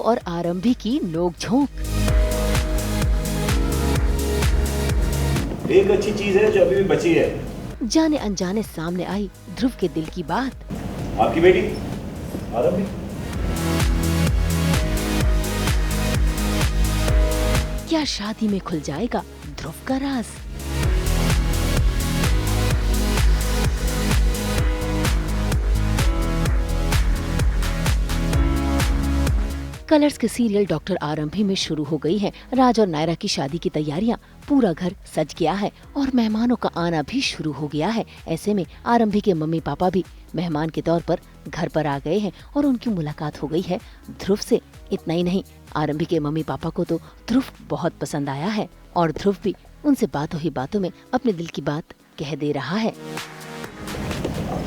और आरंभी की नोकझोंक। एक अच्छी चीज है जो अभी भी बची है। जाने अनजाने सामने आई ध्रुव के दिल की बात। आपकी बेटी आरंभी। क्या शादी में खुल जाएगा ध्रुव का राज? कलर्स के सीरियल डॉक्टर आरंभी में शुरू हो गई है राज और नायरा की शादी की तैयारियां। पूरा घर सज गया है और मेहमानों का आना भी शुरू हो गया है। ऐसे में आरंभी के मम्मी पापा भी मेहमान के तौर पर घर पर आ गए हैं और उनकी मुलाकात हो गई है ध्रुव से। इतना ही नहीं, आरंभी के मम्मी पापा को तो ध्रुव बहुत पसंद आया है और ध्रुव भी उनसे बातों ही बातों में अपने दिल की बात कह दे रहा है।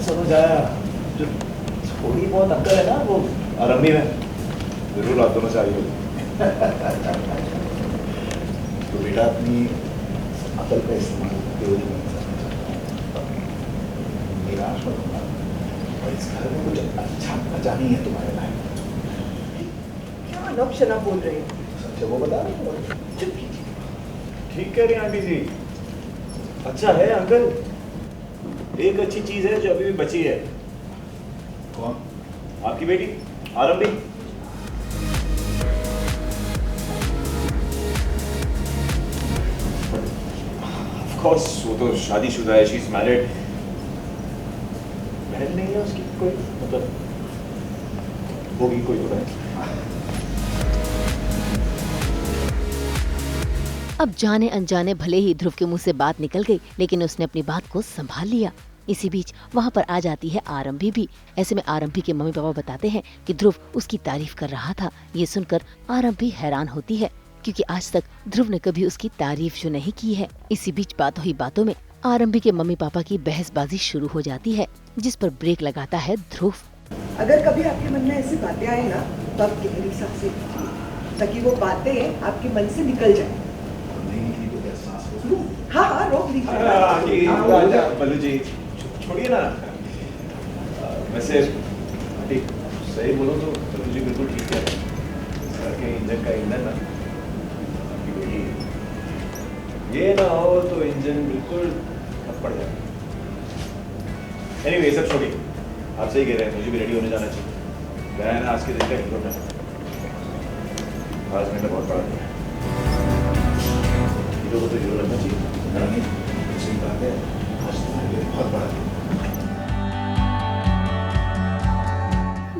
समझ आया, जो थोड़ी बहुत अक्ल है ना वो आरंभी में जरूर आ दोनों चाहिए। तो बेटा अपनी अकल का इस्तेमाल निराश मत होना और इस घर में कुछ अच्छा बचा नहीं है तुम्हारे लायक। क्या नब शना बोल रहे हो? सच वो बता रहे हो। चुप कीजिए। ठीक कह रही हैं आंटी जी। अच्छा है अंकल, एक अच्छी चीज है जो अभी भी बची है। कौन? आपकी बेटी आरंभी। ऑफकोर्स वो तो शादीशुदा है, शी इज मैरिड। बहन नहीं है उसकी कोई, मतलब होगी कोई तो बहन। अब जाने अनजाने भले ही ध्रुव के मुंह से बात निकल गई, लेकिन उसने अपनी बात को संभाल लिया। इसी बीच वहाँ पर आ जाती है आरंभी भी। ऐसे में आरंभी के मम्मी पापा बताते हैं कि ध्रुव उसकी तारीफ कर रहा था। ये सुनकर आरंभी हैरान होती है क्योंकि आज तक ध्रुव ने कभी उसकी तारीफ जो नहीं की है। इसी बीच बातों ही बातों में आरंभी के मम्मी पापा की बहसबाजी शुरू हो जाती है, जिस पर ब्रेक लगाता है ध्रुव। अगर कभी आपके मन में ऐसी बातें आए ना तो आप गहरी सांस लीजिए ताकि वो बातें आपके मन से निकल जाए। हाँ हाँ रोक लीजिए। बल्लू जी छोड़िए ना। वैसे आंटी सही बोलो तो बल्लू जी बिल्कुल ठीक है। सर के इंजन का ईंधन ना आपकी बेटी, ये ना हो तो इंजन बिल्कुल ठप पड़ जाए। एनीवे सब छोड़िए, आप सही कह रहे हैं, मुझे भी रेडी होने जाना चाहिए। मैं ना आज के दिन का हीरो है। आज मैंने बहुत बड़ा किया। हीरो को तो हीरो लगना चाहिए, सही बात है। आज तुम्हारे लिए बहुत बड़ा दिन।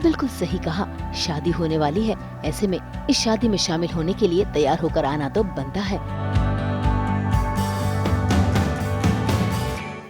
बिल्कुल सही कहा, शादी होने वाली है। ऐसे में इस शादी में शामिल होने के लिए तैयार होकर आना तो बनता है।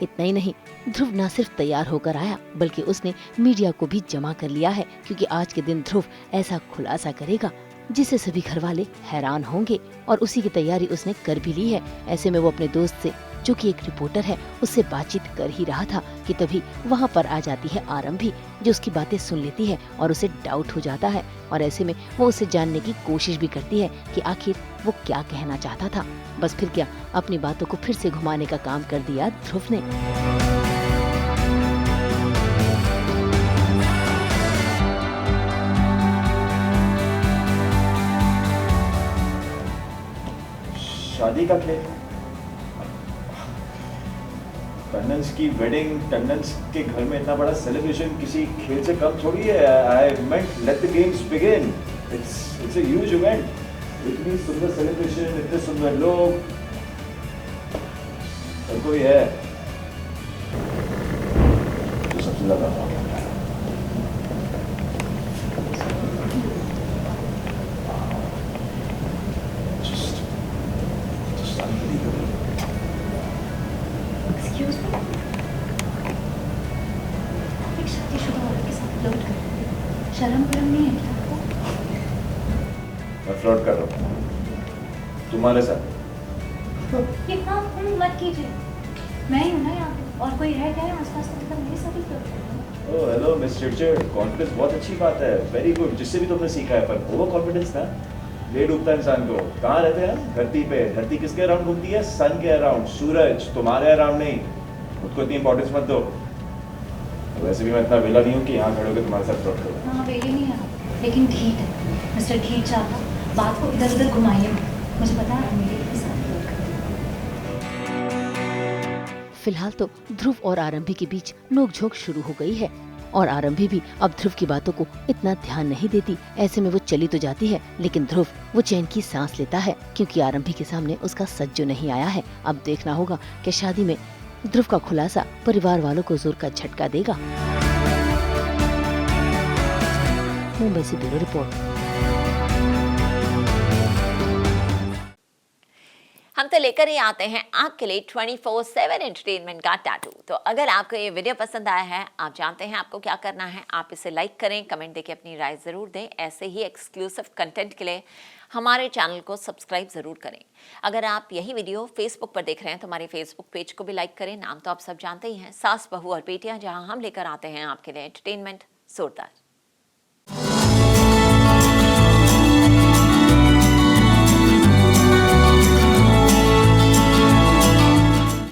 इतना ही नहीं, ध्रुव न सिर्फ तैयार होकर आया बल्कि उसने मीडिया को भी जमा कर लिया है क्योंकि आज के दिन ध्रुव ऐसा खुलासा करेगा जिससे सभी घर वाले हैरान होंगे और उसी की तैयारी उसने कर भी ली है। ऐसे में वो अपने दोस्त से, जो कि एक रिपोर्टर है, उससे बातचीत कर ही रहा था कि तभी वहाँ पर आ जाती है आरंभी, जो उसकी बातें सुन लेती है और उसे डाउट हो जाता है। और ऐसे में वो उसे जानने की कोशिश भी करती है कि आखिर वो क्या कहना चाहता था। बस फिर क्या, अपनी बातों को फिर से घुमाने का काम कर दिया ध्रुव ने। शादी का खेल, टंडन्स की वेडिंग, टंडन्स के घर में इतना बड़ा सेलिब्रेशन किसी खेल से कम थोड़ी है। I meant let the games begin. It's a huge event. इतनी सुंदर सेलिब्रेशन, इतने सुंदर लोग, और कोई है जो सबसे ज्यादा शर्म वरम नहीं है क्या आपको? मैं फ्लर्ट कर रहा हूँ तुम्हारे साथ। इतना मत कीजिए, मैं ही हूँ ना यहाँ पे, और कोई है क्या आसपास? तो मतलब मेरे साथ ही फ्लर्ट कर रहे हो। Oh hello miss Richard, confidence बहुत अच्छी बात है, वेरी गुड, जिससे भी तुमने सीखा है। पर ओवर कॉन्फिडेंस ना ले डूबता है इंसान को। कहाँ रहते हैं? धरती पे। धरती किसके अराउंड घूमती है? सन के अराउंड, सूरज, तुम्हारे अराउंड नहीं। खुद को इतनी इंपॉर्टेंस मत दो। वैसे भी मैं इतना वेला नहीं हूँ कि यहाँ खड़े होकर तुम्हारे साथ फ्लर्ट करूँ। हाँ वेली नहीं है, लेकिन ठीक है। मिस्टर ठीक चाहता, बात को इधर उधर घुमाइए मत। मुझे पता है मेरे के साथ गलत कर। फिलहाल तो ध्रुव और आरंभी के बीच नोकझोंक शुरू हो गई है और आरंभी भी अब ध्रुव की बातों को इतना ध्यान नहीं देती। ऐसे में वो चली तो जाती है, लेकिन ध्रुव वो चैन की सांस लेता है क्योंकि आरंभी के सामने उसका सच जो नहीं आया है। अब देखना होगा कि शादी में ध्रुव का खुलासा परिवार वालों को जोर का झटका देगा। मुंबई से ब्यूरो रिपोर्ट। हम तो लेकर ही आते हैं आपके लिए 24/7 एंटरटेनमेंट का टैटू। तो अगर आपको ये वीडियो पसंद आया है, आप जानते हैं आपको क्या करना है। आप इसे लाइक करें, कमेंट देके अपनी राय ज़रूर दें। ऐसे ही एक्सक्लूसिव कंटेंट के लिए हमारे चैनल को सब्सक्राइब ज़रूर करें। अगर आप यही वीडियो फेसबुक पर देख रहे हैं तो हमारे फेसबुक पेज को भी लाइक करें। नाम तो आप सब जानते ही हैं, सास बहू और बेटियाँ, जहाँ हम लेकर आते हैं आपके लिए एंटरटेनमेंट जोरदार।